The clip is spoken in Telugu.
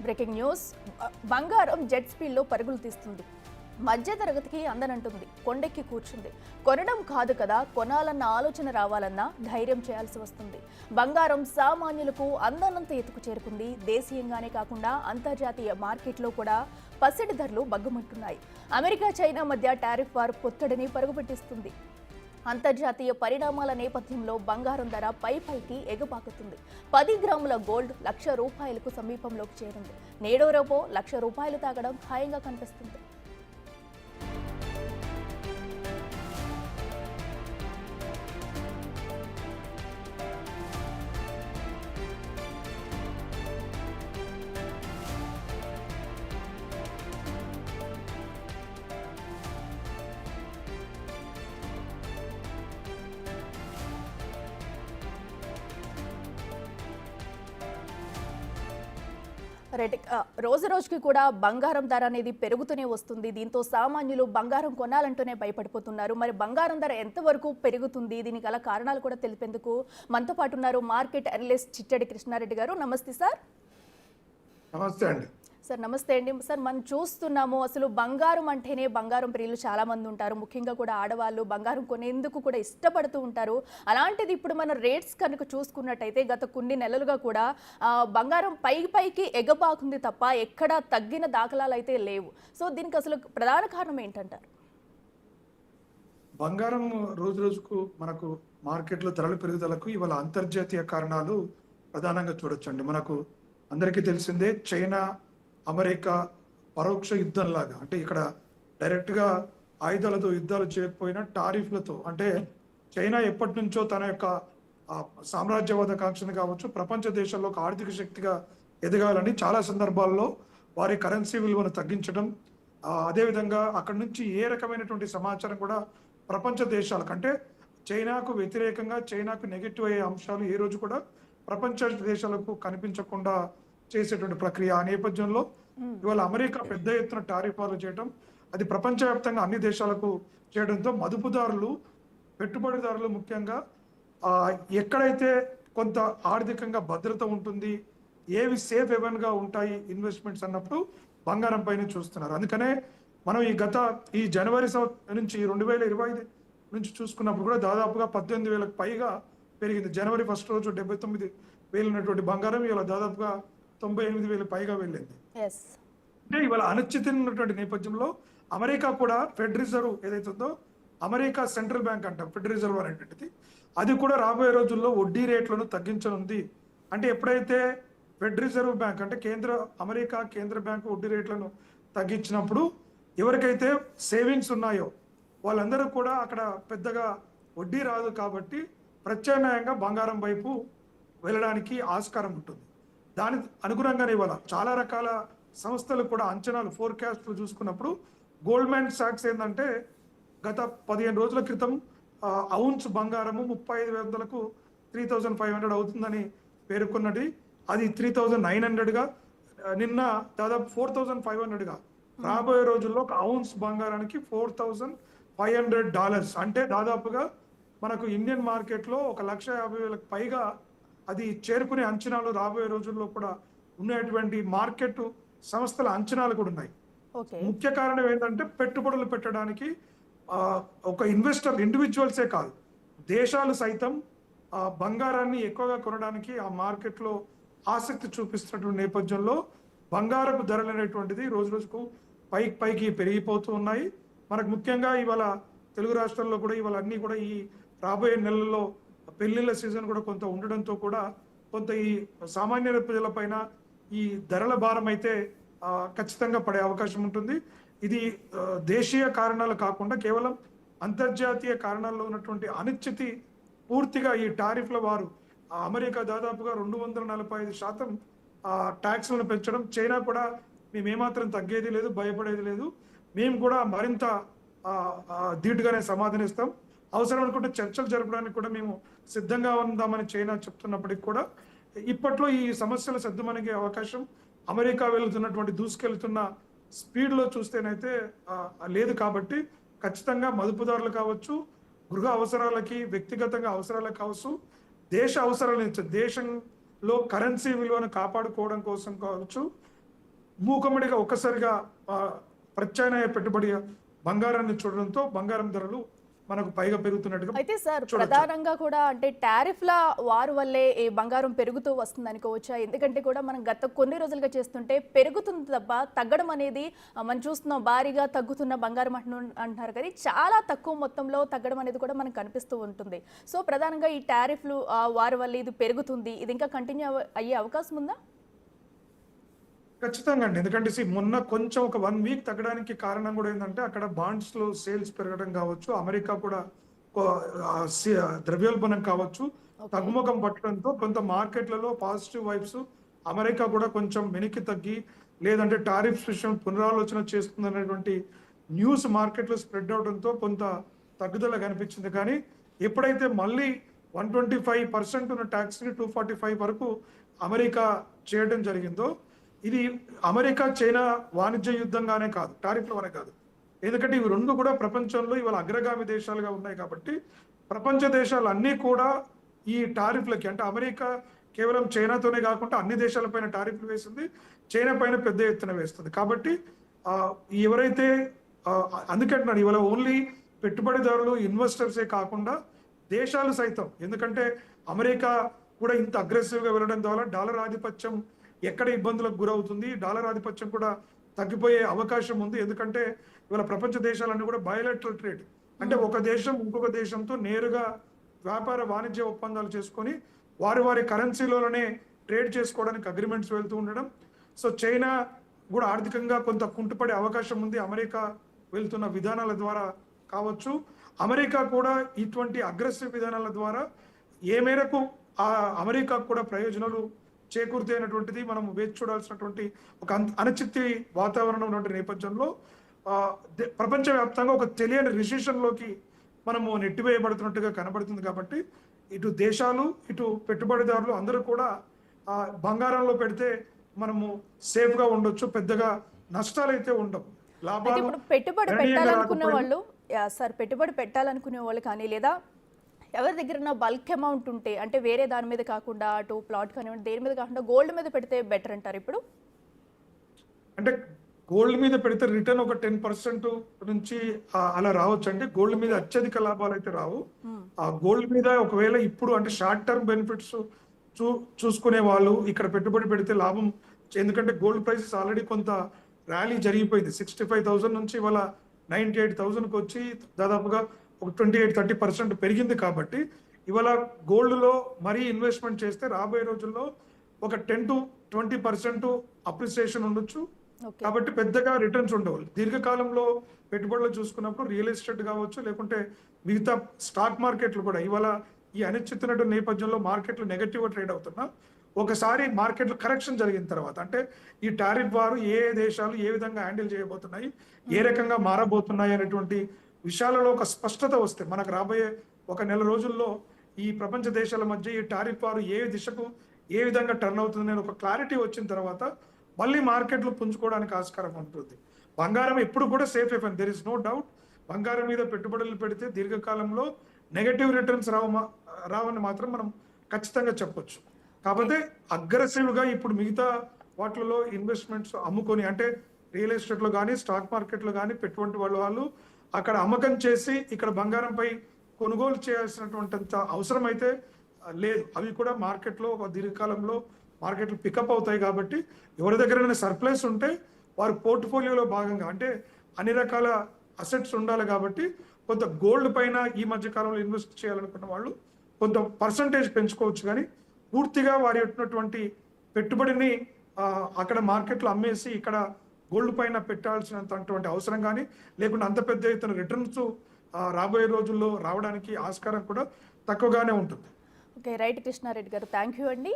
Breaking news. బంగారం జెట్ స్పీడ్లో పరుగులు తీస్తుంది. మధ్య తరగతికి అందనంటుంది. కొండెక్కి కూర్చుంది. కొనడం కాదు కదా, కొనాలన్న ఆలోచన రావాలన్నా ధైర్యం చేయాల్సి వస్తుంది. బంగారం సామాన్యులకు అందనంత ఎత్తుకు చేరుకుంది. దేశీయంగానే కాకుండా అంతర్జాతీయ మార్కెట్లో కూడా పసిడి ధరలు బగ్గుమంటున్నాయి. అమెరికా చైనా మధ్య టారిఫ్ వార్ పొత్తడిని పరుగుపెట్టిస్తుంది. అంతర్జాతీయ పరిణామాల నేపథ్యంలో బంగారం ధర పైకి ఎగపాకుతుంది. 10 గ్రాముల గోల్డ్ ₹1,00,000 సమీపంలోకి చేరింది. నేడో రేపో ₹1,00,000 తాగడం ఖాయంగా కనిపిస్తుంది. రోజు రోజుకి కూడా బంగారం ధర అనేది పెరుగుతూనే వస్తుంది. దీంతో సామాన్యులు బంగారం కొనాలంటూనే భయపడిపోతున్నారు. మరి బంగారం ధర ఎంతవరకు పెరుగుతుంది, దీనికి గల కారణాలు కూడా తెలిపేందుకు మనతో పాటు ఉన్నారు మార్కెట్ అనలిస్ట్ చిట్టడి కృష్ణారెడ్డి గారు. నమస్తే సార్. నమస్తే అండి. సార్ నమస్తే అండి. సార్ మనం చూస్తున్నాము, అసలు బంగారం అంటేనే బంగారం ప్రియులు చాలా మంది ఉంటారు. ముఖ్యంగా కూడా ఆడవాళ్ళు బంగారం కొనేందుకు కూడా ఇష్టపడుతూ ఉంటారు. అలాంటిది ఇప్పుడు మన రేట్స్ కనుక చూసుకున్నట్టయితే గత కొన్ని నెలలుగా కూడా బంగారం పైకి ఎగబాకుంది తప్ప ఎక్కడా తగ్గిన దాఖలాలు అయితే లేవు. సో దీనికి అసలు ప్రధాన కారణం ఏంటంటారు? బంగారం రోజు రోజుకు మనకు మార్కెట్లో ధరల పెరుగుదలకు ఇవాళ అంతర్జాతీయ కారణాలు ప్రధానంగా చూడొచ్చండి. మనకు అందరికీ తెలిసిందే, చైనా అమెరికా పరోక్ష యుద్ధం లాగా, అంటే ఇక్కడ డైరెక్ట్ గా ఆయుధాలతో యుద్ధాలు చేయకపోయినా టారిఫ్లతో, అంటే చైనా ఎప్పటి నుంచో తన యొక్క సామ్రాజ్యవాద కాంక్షను కావచ్చు, ప్రపంచ దేశాల్లో ఒక ఆర్థిక శక్తిగా ఎదగాలని చాలా సందర్భాల్లో వారి కరెన్సీ విలువను తగ్గించడం, అదేవిధంగా అక్కడి నుంచి ఏ రకమైనటువంటి సమాచారం కూడా ప్రపంచ దేశాలకు, అంటే చైనాకు వ్యతిరేకంగా చైనాకు నెగిటివ్ అయ్యే అంశాలు ఏ రోజు కూడా ప్రపంచ దేశాలకు కనిపించకుండా చేసేటువంటి ప్రక్రియ. ఆ నేపథ్యంలో ఇవాళ అమెరికా పెద్ద ఎత్తున టారిఫాలు చేయడం, అది ప్రపంచవ్యాప్తంగా అన్ని దేశాలకు చేయడంతో మదుపుదారులు, పెట్టుబడిదారులు ముఖ్యంగా ఎక్కడైతే కొంత ఆర్థికంగా భద్రత ఉంటుంది, ఏవి సేఫ్ హెవెన్ గా ఉంటాయి ఇన్వెస్ట్మెంట్స్ అన్నప్పుడు బంగారం పైన చూస్తున్నారు. అందుకనే మనం ఈ జనవరి నుంచి 2025 నుంచి చూసుకున్నప్పుడు కూడా దాదాపుగా 18,000కు పైగా పెరిగింది. జనవరి 1 రోజు 79,000 ఉన్నటువంటి బంగారం ఇవాళ దాదాపుగా 98,000 పైగా వెళ్ళింది. అంటే ఇవాళ అనిశ్చితి ఉన్నటువంటి నేపథ్యంలో అమెరికా కూడా ఫెడ్ రిజర్వ్ ఏదైతుందో, అమెరికా సెంట్రల్ బ్యాంక్ అంటాం ఫెడ్ రిజర్వ్ అనేటువంటిది, అది కూడా రాబోయే రోజుల్లో వడ్డీ రేట్లను తగ్గించనుంది. అంటే ఎప్పుడైతే ఫెడ్ రిజర్వ్ బ్యాంక్ అంటే అమెరికా కేంద్ర బ్యాంకు వడ్డీ రేట్లను తగ్గించినప్పుడు ఎవరికైతే సేవింగ్స్ ఉన్నాయో వాళ్ళందరూ కూడా అక్కడ పెద్దగా వడ్డీ రాదు కాబట్టి ప్రత్యామ్నాయంగా బంగారం వైపు వెళ్ళడానికి ఆస్కారం ఉంటుంది. దాని అనుగుణంగానే ఇవాళ చాలా రకాల సంస్థలు కూడా అంచనాలు, ఫోర్కాస్ట్లు చూసుకున్నప్పుడు గోల్డ్మెన్ సాక్స్ ఏంటంటే గత 15 రోజుల క్రితం ఔన్స్ బంగారము 35,000కు 3,500 అవుతుందని పేర్కొన్నది. అది 3,900గా, నిన్న దాదాపు 4,500గా, రాబోయే రోజుల్లో ఒక ఔన్స్ బంగారానికి $4,500, అంటే దాదాపుగా మనకు ఇండియన్ మార్కెట్లో 1,50,000కు పైగా అది చేరుకునే అంచనాలు రాబోయే రోజుల్లో కూడా ఉన్నటువంటి మార్కెట్ సంస్థల అంచనాలు కూడా ఉన్నాయి. ముఖ్య కారణం ఏంటంటే పెట్టుబడులు పెట్టడానికి ఒక ఇండివిజువల్సే కాదు, దేశాలు సైతం బంగారాన్ని ఎక్కువగా కొనడానికి ఆ మార్కెట్లో ఆసక్తి చూపిస్తున్నటువంటి నేపథ్యంలో బంగారపు ధరలు అనేటువంటిది రోజు రోజుకు పైకి పెరిగిపోతూ ఉన్నాయి. మనకు ముఖ్యంగా ఇవాళ తెలుగు రాష్ట్రాల్లో కూడా ఇవాళ అన్ని కూడా ఈ రాబోయే నెలల్లో పెళ్లిళ్ళ సీజన్ కూడా కొంత ఉండడంతో కూడా కొంత ఈ సామాన్య ప్రజల పైన ఈ ధరల భారం అయితే ఖచ్చితంగా పడే అవకాశం ఉంటుంది. ఇది దేశీయ కారణాలు కాకుండా కేవలం అంతర్జాతీయ కారణాల్లో ఉన్నటువంటి అనిశ్చితి పూర్తిగా ఈ టారిఫ్ల వారు, అమెరికా దాదాపుగా 245% ట్యాక్స్లను పెంచడం, చైనా కూడా మేము ఏమాత్రం తగ్గేది లేదు, భయపడేది లేదు, మేము కూడా మరింత ధీటుగానే సమాధానిస్తాం, అవసరం అనుకుంటే చర్చలు జరపడానికి కూడా మేము సిద్ధంగా ఉందామని చైనా చెప్తున్నప్పటికీ కూడా ఇప్పట్లో ఈ సమస్యలు సద్దుమణిగే అవకాశం అమెరికా దూసుకెళ్తున్న స్పీడ్లో చూస్తేనైతే లేదు. కాబట్టి ఖచ్చితంగా మదుపుదారులు కావచ్చు, గృహ అవసరాలకి, వ్యక్తిగతంగా అవసరాలకు కావచ్చు, దేశ అవసరాల నుంచి, దేశంలో కరెన్సీ విలువను కాపాడుకోవడం కోసం కావచ్చు, మూకమ్మడిగా ఒక్కసారిగా ప్రత్యామ్నాయ పెట్టుబడి బంగారాన్ని చూడడంతో బంగారం ధరలు మనకు పైగా పెరుగుతున్నట్టుగా అయితే సార్ చూడొచ్చు. ప్రధానంగా కూడా అంటే టారిఫ్ల వారు వల్లే ఈ బంగారం పెరుగుతూ వస్తుంది అనుకోవచ్చా? ఎందుకంటే కూడా మనం గత కొన్ని రోజులుగా చేస్తుంటే పెరుగుతుంది తప్ప తగ్గడం అనేది మనం చూస్తున్నాం. భారీగా తగ్గుతున్న బంగారం అంటున్నారు కానీ చాలా తక్కువ మొత్తంలో తగ్గడం అనేది కూడా మనకు కనిపిస్తూ ఉంటుంది. సో ప్రధానంగా ఈ టారిఫ్లు వారి వల్ల ఇది పెరుగుతుంది, ఇది ఇంకా కంటిన్యూ అయ్యే అవకాశం ఉందా? ఖచ్చితంగా అండి. ఎందుకంటే మొన్న కొంచెం ఒక 1 వీక్ తగ్గడానికి కారణం కూడా ఏంటంటే అక్కడ బాండ్స్ లో సేల్స్ పెరగడం కావచ్చు, అమెరికా కూడా ద్రవ్యోల్బణం కావచ్చు తగ్గుముఖం పట్టడంతో కొంత మార్కెట్లలో పాజిటివ్ వైబ్స్ అమెరికా కూడా కొంచెం వెనక్కి తగ్గి లేదంటే టారిఫ్స్ విషయం పునరాలోచన చేస్తుందనేటువంటి న్యూస్ మార్కెట్లో స్ప్రెడ్ అవడంతో కొంత తగ్గుదల కనిపించింది. కానీ ఎప్పుడైతే మళ్ళీ 125% ఉన్న ట్యాక్స్ ని 245 వరకు అమెరికా చేయడం జరిగిందో, ఇది అమెరికా చైనా వాణిజ్య యుద్ధంగానే కాదు, టారిఫ్ల వనే కాదు. ఎందుకంటే ఇవి రెండు కూడా ప్రపంచంలో ఇవాళ అగ్రగామి దేశాలుగా ఉన్నాయి కాబట్టి ప్రపంచ దేశాలు అన్నీ కూడా ఈ టారిఫ్లకి, అంటే అమెరికా కేవలం చైనాతోనే కాకుండా అన్ని దేశాలపైన టారిఫ్లు వేసింది, చైనా పైన పెద్ద ఎత్తున వేస్తుంది. కాబట్టి ఎవరైతే అందుకంటున్నారు ఇవాళ ఓన్లీ పెట్టుబడిదారులు ఇన్వెస్టర్సే కాకుండా దేశాలు సైతం, ఎందుకంటే అమెరికా కూడా ఇంత అగ్రెసివ్ గా వెళ్ళడం ద్వారా డాలర్ ఆధిపత్యం ఎక్కడ ఇబ్బందులకు గురవుతుంది, డాలర్ ఆధిపత్యం కూడా తగ్గిపోయే అవకాశం ఉంది. ఎందుకంటే ఇవాళ ప్రపంచ దేశాలన్నీ కూడా బయోలెటరల్ ట్రేడ్, అంటే ఒక దేశం ఇంకొక దేశంతో నేరుగా వ్యాపార వాణిజ్య ఒప్పందాలు చేసుకొని వారి కరెన్సీలోనే ట్రేడ్ చేసుకోవడానికి అగ్రిమెంట్స్ వెళ్తూ ఉండడం. సో చైనా కూడా ఆర్థికంగా కొంత కుంటుపడే అవకాశం ఉంది అమెరికా వెళ్తున్న విధానాల ద్వారా కావచ్చు. అమెరికా కూడా ఇటువంటి అగ్రెసివ్ విధానాల ద్వారా ఏ మేరకు ఆ అమెరికా కూడా ప్రయోజనాలు చేకూరుతైనటువంటిది మనం వేచి చూడాల్సినటువంటి ఒక అనిశ్చితి వాతావరణం ఉన్నటువంటి నేపథ్యంలో ప్రపంచవ్యాప్తంగా ఒక తెలియని రిసెషన్ లోకి మనము నెట్టివేయబడుతున్నట్టుగా కనబడుతుంది. కాబట్టి ఇటు దేశాలు ఇటు పెట్టుబడిదారులు అందరూ కూడా బంగారంలో పెడితే మనము సేఫ్ గా ఉండొచ్చు, పెద్దగా నష్టాలు అయితే ఉండవు. లాభాలు పెట్టుబడి పెట్టాలనుకున్న వాళ్ళు సార్, పెట్టుబడి పెట్టాలనుకునే వాళ్ళు కానీ లేదా ఎవరి దగ్గర బల్క్ అమౌంట్ ఉంటే, అంటే వేరే దాని మీద కాకుండా అటు ప్లాట్ కానివ్వండి దేని మీద కాకుండా గోల్డ్ మీద పెడితే బెటర్ అంటారు ఇప్పుడు? అంటే గోల్డ్ మీద పెడితే రిటర్న్ ఒక 10% నుంచి అలా రావచ్చు అండి. గోల్డ్ మీద అత్యధిక లాభాలు అయితే రావు. ఆ గోల్డ్ మీద ఒకవేళ ఇప్పుడు అంటే షార్ట్ టర్మ్ బెనిఫిట్స్ చూసుకునే వాళ్ళు ఇక్కడ పెట్టుబడి పెడితే లాభం, ఎందుకంటే గోల్డ్ ప్రైసెస్ ఆల్రెడీ కొంత ర్యాలీ జరిగిపోయింది. 65,000 నుంచి ఇవాళ 98,000కి వచ్చి దాదాపుగా ఒక 28-30% పెరిగింది. కాబట్టి ఇవాళ గోల్డ్ లో మరీ ఇన్వెస్ట్మెంట్ చేస్తే రాబోయే రోజుల్లో ఒక 10-20% అప్రిసియేషన్ ఉండొచ్చు. కాబట్టి పెద్దగా రిటర్న్స్ ఉండవు. దీర్ఘకాలంలో పెట్టుబడులు చూసుకున్నప్పుడు రియల్ ఎస్టేట్ కావచ్చు, లేకుంటే మిగతా స్టాక్ మార్కెట్లు కూడా ఇవాళ ఈ అనిశ్చిత నేపథ్యంలో మార్కెట్లు నెగటివ్ గా ట్రేడ్ అవుతున్నా ఒకసారి మార్కెట్లు కరెక్షన్ జరిగిన తర్వాత, అంటే ఈ టారిఫ్ వారు ఏ దేశాలు ఏ విధంగా హ్యాండిల్ చేయబోతున్నాయి, ఏ రకంగా మారబోతున్నాయి అనేటువంటి విషయాలలో ఒక స్పష్టత వస్తే మనకు రాబోయే ఒక నెల రోజుల్లో ఈ ప్రపంచ దేశాల మధ్య ఈ టారిఫ్ వారు ఏ దిశకు ఏ విధంగా టర్న్ అవుతుంది ఒక క్లారిటీ వచ్చిన తర్వాత మళ్ళీ మార్కెట్లు పుంజుకోవడానికి ఆస్కారం ఉంటుంది. బంగారం ఎప్పుడు కూడా సేఫ్ అయిపోయింది, దెర్ ఇస్ నో డౌట్. బంగారం మీద పెట్టుబడులు పెడితే దీర్ఘకాలంలో నెగటివ్ రిటర్న్స్ రావని మాత్రం మనం ఖచ్చితంగా చెప్పొచ్చు. కాకపోతే అగ్రెసివ్ గా ఇప్పుడు మిగతా వాటిలో ఇన్వెస్ట్మెంట్స్ అమ్ముకొని, అంటే రియల్ ఎస్టేట్ లో కానీ స్టాక్ మార్కెట్ లో కానీ పెట్టుబడి వాళ్ళు అక్కడ అమ్మకం చేసి ఇక్కడ బంగారంపై కొనుగోలు చేయాల్సినటువంటి అవసరం అయితే లేదు. అవి కూడా మార్కెట్లో ఒక దీర్ఘకాలంలో మార్కెట్లు పికప్ అవుతాయి. కాబట్టి ఎవరి దగ్గర సర్ప్లస్ ఉంటే వారి పోర్ట్ఫోలియోలో భాగంగా, అంటే అన్ని రకాల అసెట్స్ ఉండాలి కాబట్టి కొంత గోల్డ్ పైన ఈ మధ్య కాలంలో ఇన్వెస్ట్ చేయాలనుకున్న వాళ్ళు కొంత పర్సంటేజ్ పెంచుకోవచ్చు. కానీ పూర్తిగా వారి ఉన్నటువంటి పెట్టుబడిని అక్కడ మార్కెట్లో అమ్మేసి ఇక్కడ గోల్డ్ పైన పెట్టాల్సినటువంటి అవసరం కానీ లేకుండా అంత పెద్ద ఎత్తున రిటర్న్స్ రాబోయే రోజుల్లో రావడానికి ఆస్కారం కూడా తక్కువగానే ఉంటుంది. ఓకే, రైట్ కృష్ణారెడ్డి గారు, థ్యాంక్ యూ అండి.